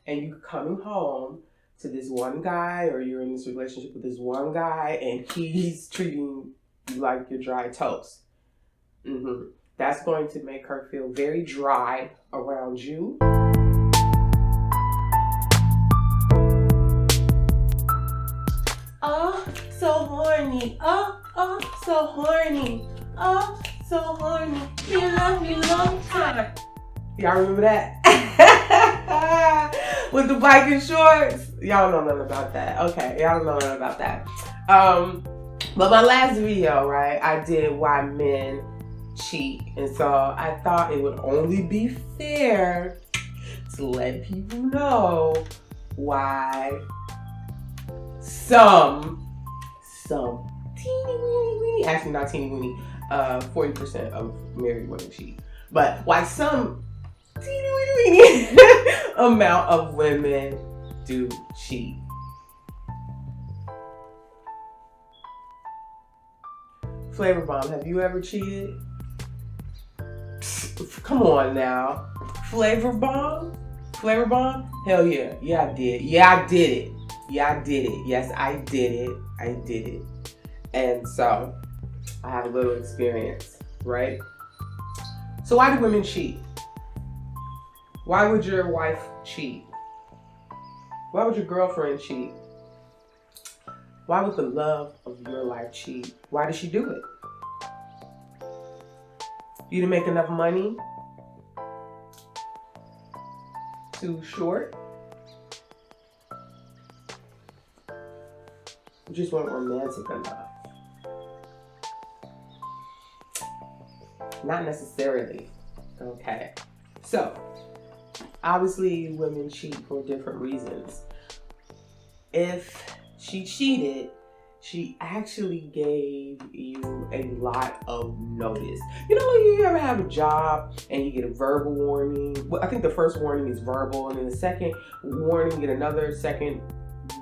and you coming home to this one guy, or you're in this relationship with this one guy, and he's treating you like you're dry toast. That's going to make her feel very dry around you. Oh, so horny. Oh, so horny. Oh, so horny. You love me long time. Y'all remember that? With the biking shorts? Y'all don't know nothing about that. Okay, y'all don't know nothing about that. But my last video, right, I did why men cheat. And so I thought it would only be fair to let people know why some teeny weeny, actually not teeny weeny, 40% of married women cheat. But why some teeny weeny amount of women do cheat. Flavorbomb, have you ever cheated? Come on now. Flavorbomb? Hell yeah. Yeah, I did. Yeah, I did it. Yes, I did it. And so, I have a little experience, right? So why do women cheat? Why would your wife cheat? Why would your girlfriend cheat? Why would the love of your life cheat? Why did she do it? You didn't make enough money? Too short? You just weren't romantic enough? Not necessarily. Okay. So, obviously women cheat for different reasons. If she cheated, she actually gave you a lot of notice. You know, you ever have a job and you get a verbal warning? Well, I think the first warning is verbal, and then the second warning, you get another second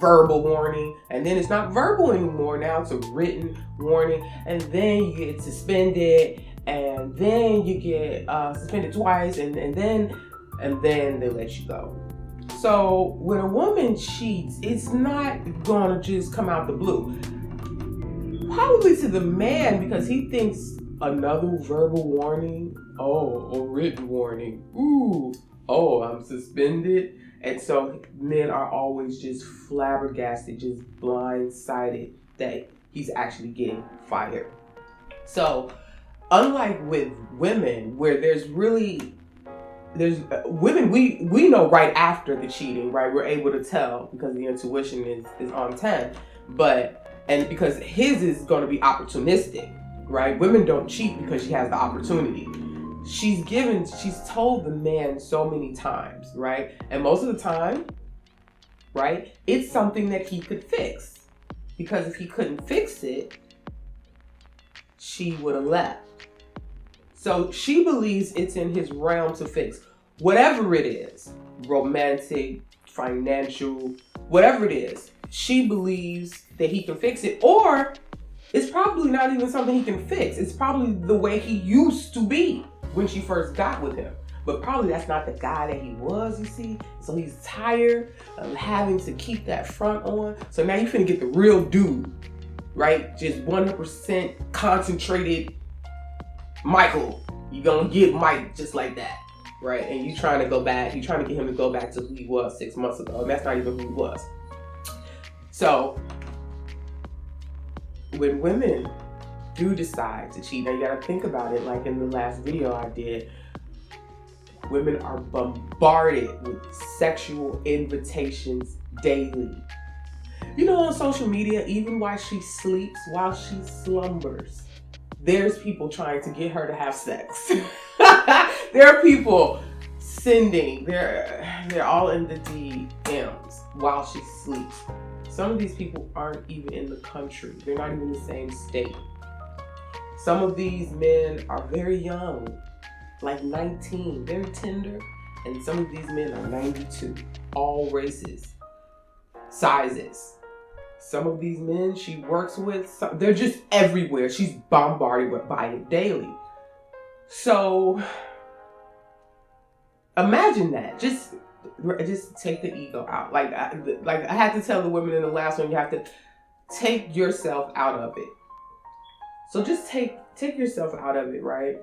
verbal warning, and then it's not verbal anymore. Now it's a written warning, and then you get suspended, and then you get suspended twice, and then they let you go. So when a woman cheats, it's not gonna just come out the blue. Probably to the man, because he thinks another verbal warning, a written warning, I'm suspended. And so men are always just flabbergasted, just blindsided that he's actually getting fired. So unlike with women, where there's women, we know right after the cheating, right? We're able to tell because the intuition is on 10. And because his is going to be opportunistic, right? Women don't cheat because she has the opportunity. She's told the man so many times, right? And most of the time, right, it's something that he could fix. Because if he couldn't fix it, she would have left. So she believes it's in his realm to fix whatever it is, romantic, financial, whatever it is. She believes that he can fix it, or it's probably not even something he can fix. It's probably the way he used to be when she first got with him. But probably that's not the guy that he was, you see? So he's tired of having to keep that front on. So now you finna get the real dude, right? Just 100% concentrated Michael. You're gonna get Mike just like that, right? And you trying to go back, you're trying to get him to go back to who he was 6 months ago. And that's not even who he was. So when women do decide to cheat, now you gotta think about it, like in the last video I did, women are bombarded with sexual invitations daily. You know, on social media, even while she sleeps, while she slumbers, there's people trying to get her to have sex. There are people sending, they're all in the DMs while she sleeps. Some of these people aren't even in the country. They're not even in the same state. Some of these men are very young, like 19, very tender. And some of these men are 92, all races, sizes. Some of these men she works with, they're just everywhere. She's bombarded by it daily. So imagine that. Just just take the ego out. Like I had to tell the women in the last one, you have to take yourself out of it. So just take yourself out of it, right?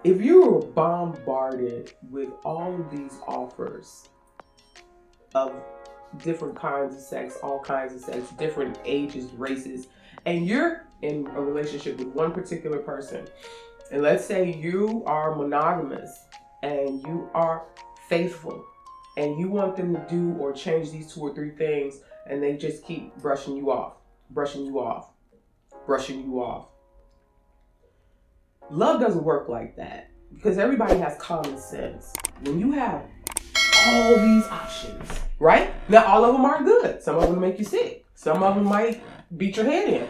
If you were bombarded with all of these offers of different kinds of sex, all kinds of sex, different ages, races, and you're in a relationship with one particular person, and let's say you are monogamous and you are faithful, and you want them to do or change these 2 or 3 things, and they just keep brushing you off. Love doesn't work like that, because everybody has common sense. When you have all these options, right? Now, all of them aren't good. Some of them make you sick. Some of them might beat your head in.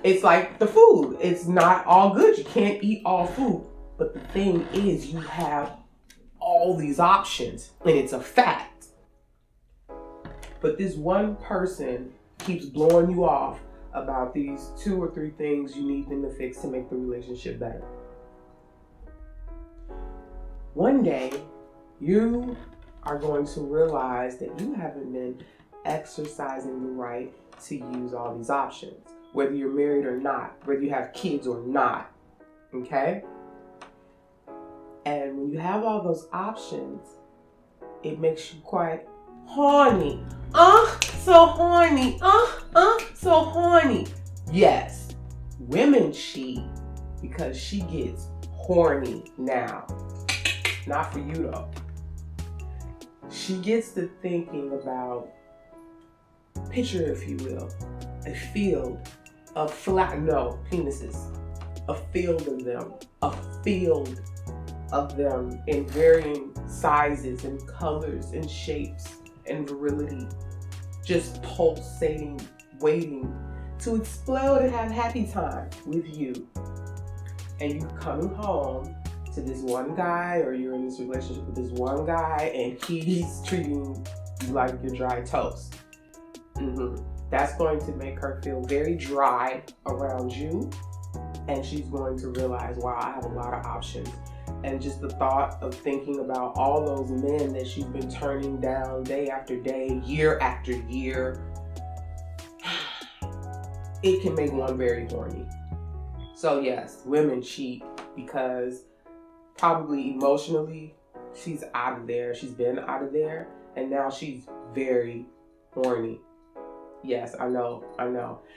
It's like the food. It's not all good. You can't eat all food. But the thing is, you have all these options, and it's a fact. But this one person keeps blowing you off about these 2 or 3 things you need them to fix to make the relationship better. One day, you are going to realize that you haven't been exercising the right to use all these options, whether you're married or not, whether you have kids or not, okay? And when you have all those options, it makes you quite horny. So horny. So horny. Yes, women cheat because she gets horny now. Not for you though. She gets to thinking about, picture if you will, a field of penises. A field of them. A field of them in varying sizes and colors and shapes and virility. Just pulsating, waiting to explode and have happy time with you. And you coming home to this one guy, or you're in this relationship with this one guy, and he's treating you like you're dry toast. That's going to make her feel very dry around you, and she's going to realize, wow, I have a lot of options. And just the thought of thinking about all those men that she's been turning down day after day, year after year, it can make one very horny. So yes, women cheat because probably emotionally she's out of there. She's been out of there, and now she's very horny. Yes, I know.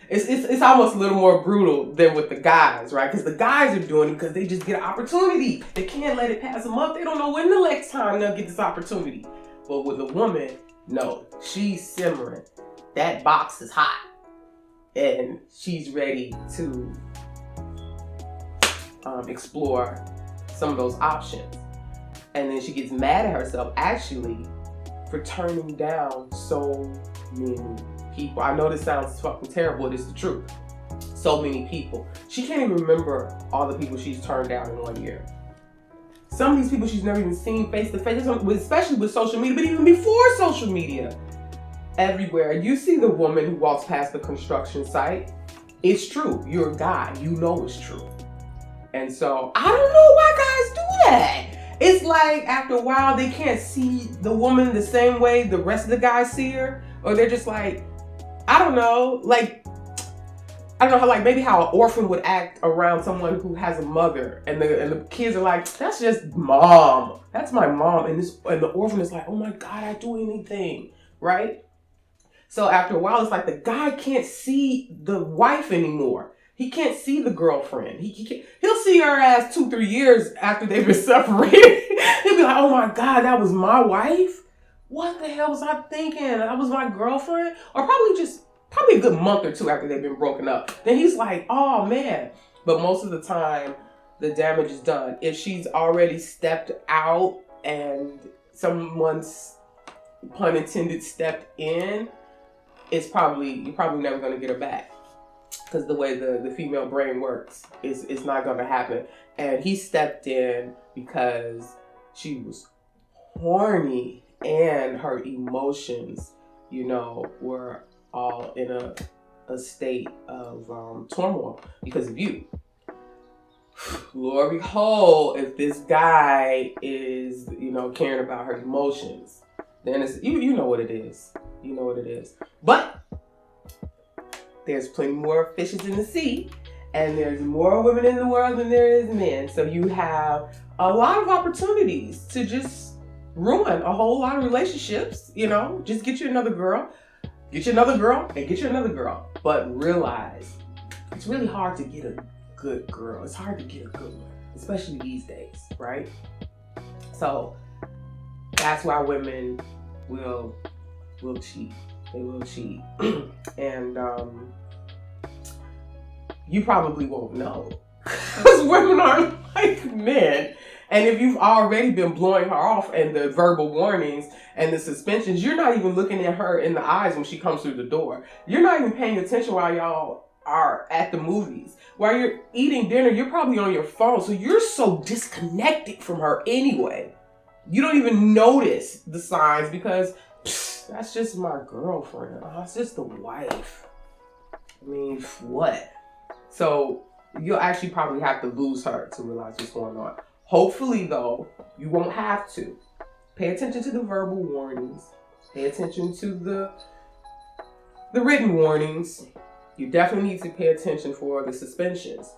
It's almost a little more brutal than with the guys, right? Because the guys are doing it because they just get an opportunity. They can't let it pass them up. They don't know when the next time they'll get this opportunity. But with a woman, no, she's simmering. That box is hot, and she's ready to explore some of those options. And then she gets mad at herself, actually, for turning down so many people. I know this sounds fucking terrible, but it's the truth. So many people. She can't even remember all the people she's turned down in 1 year. Some of these people she's never even seen face to face, especially with social media, but even before social media. Everywhere. You see the woman who walks past the construction site. It's true. You're a guy. You know it's true. And so, I don't know why guys do that. It's like, after a while, they can't see the woman the same way the rest of the guys see her. Or they're just like, I don't know, how like maybe how an orphan would act around someone who has a mother, and the kids are like, that's just mom. That's my mom. And the orphan is like, oh my God, I'd do anything, right? So after a while, it's like the guy can't see the wife anymore. He can't see the girlfriend. He'll see her ass 2-3 years after they've been separated. He'll be like, oh my God, that was my wife? What the hell was I thinking? That was my girlfriend? Or probably a good month or 2 after they've been broken up. Then he's like, oh man. But most of the time, the damage is done. If she's already stepped out and someone's, pun intended, stepped in, you're probably never going to get her back. Because the way the female brain works, it's not going to happen. And he stepped in because she was horny and her emotions, were all in a state of turmoil because of you. Lord behold, if this guy is, caring about her emotions. then it's, you know what it is. You know what it is. But there's plenty more fishes in the sea, and there's more women in the world than there is men. So you have a lot of opportunities to just ruin a whole lot of relationships. You know, just get you another girl, and get you another girl. But realize it's really hard to get a good girl. It's hard to get a good one, especially these days, right? So that's why women will cheat. They will cheat. And you probably won't know, because women aren't like men. And if you've already been blowing her off and the verbal warnings and the suspensions, you're not even looking at her in the eyes when she comes through the door. You're not even paying attention while y'all are at the movies. While you're eating dinner, you're probably on your phone. So you're so disconnected from her anyway. You don't even notice the signs because that's just my girlfriend. That's just the wife. I mean, what? So you'll actually probably have to lose her to realize what's going on. Hopefully, though, you won't have to. Pay attention to the verbal warnings. Pay attention to the written warnings. You definitely need to pay attention for the suspensions.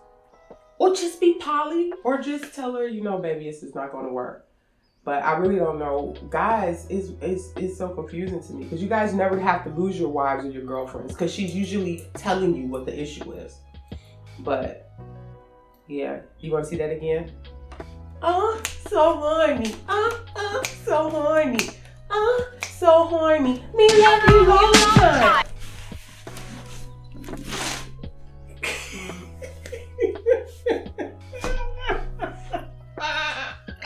Or just be poly, or just tell her, you know, baby, this is not going to work. But I really don't know. Guys, it's so confusing to me, because you guys never have to lose your wives or your girlfriends, because she's usually telling you what the issue is. But yeah, you want to see that again? Oh, so horny. So horny. So horny. Me love you all the time.